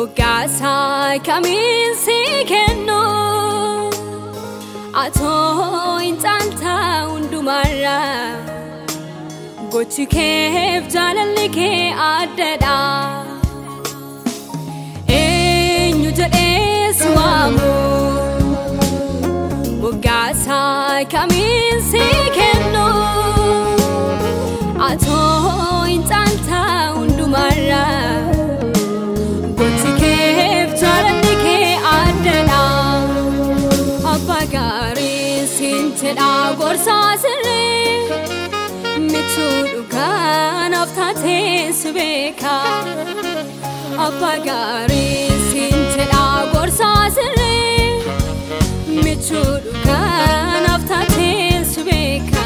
Mugasa kamin sikeno Ato intanta undumara Gochi kef jalalike adada Enyu jade swamu Mugasa kamin sikeno Ato intanta undumara Gochi kef jalalike adada Apagari sinteda gorsa sire Michudukan aftate subeka Apagari sinteda gorsa sire Michudukan aftate subeka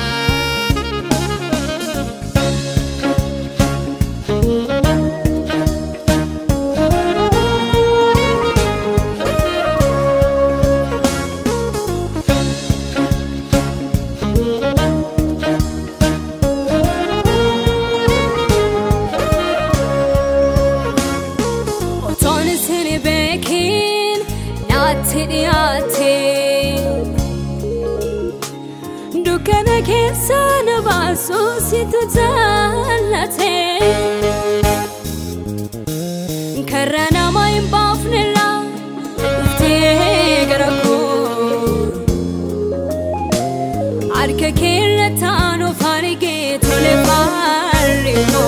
Dukana kesana baso situ jalate Karana main bafnela ufte garako Arka keratano farige tole farino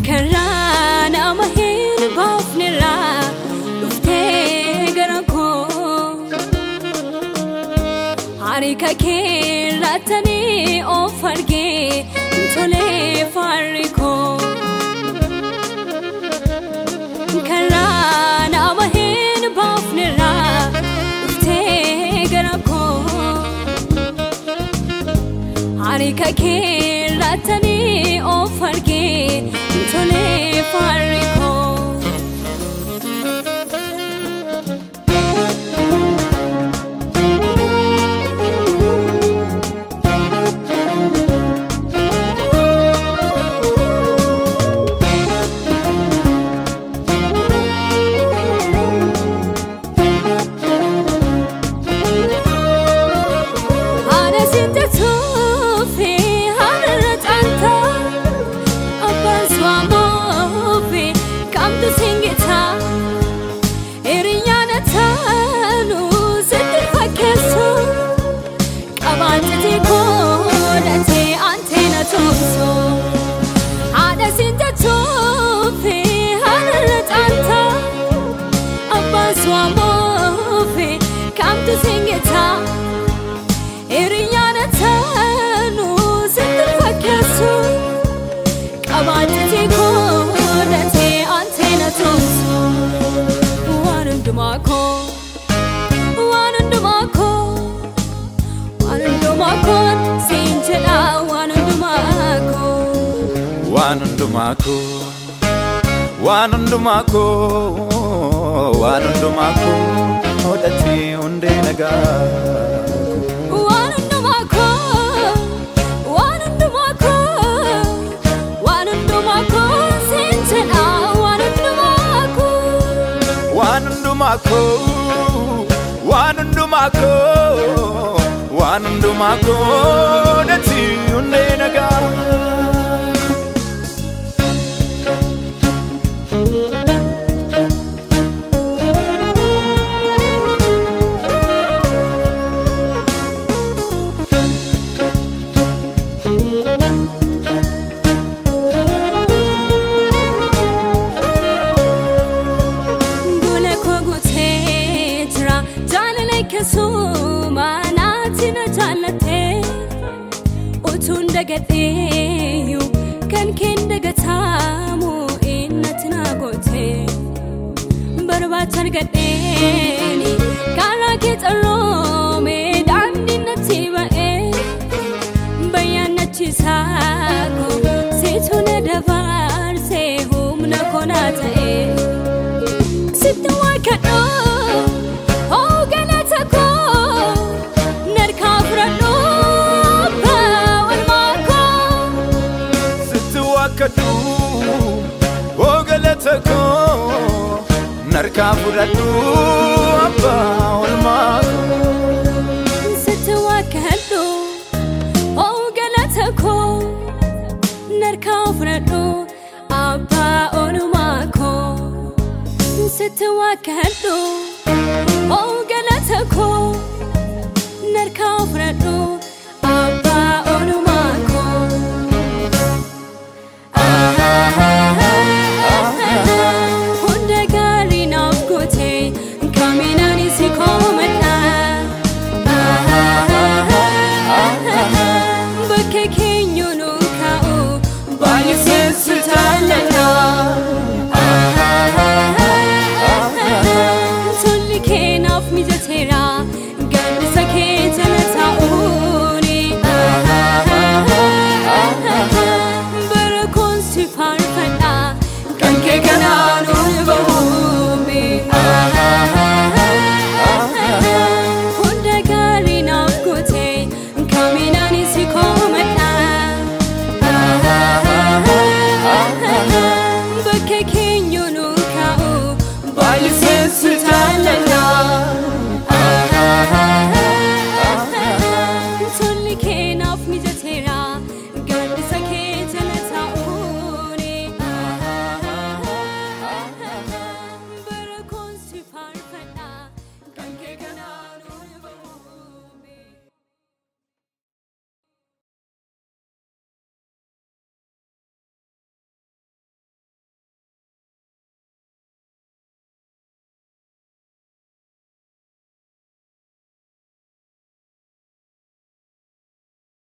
Karana main bafnela Arika keratani ofarge tole fariko Karana mahin bafnira ufte garako Arika keratani ofarge tole fariko Wanundumako odati unde naga Wanundumako sintena Wanundumako odati unde naga Yu kan kenda gatamu innatina gote barbatan gadeni kala ke tsaro me dandin natiba bayana chisako se tuna dabar se humna konata sitwa kado oh galata ko narkafrano Kadu, oh galatako narka fudhadhu abba olmaako ستوكلو أو قلتكو نركب فردو أبا أولماكو ستوكلو أو قلتكو نركب فردو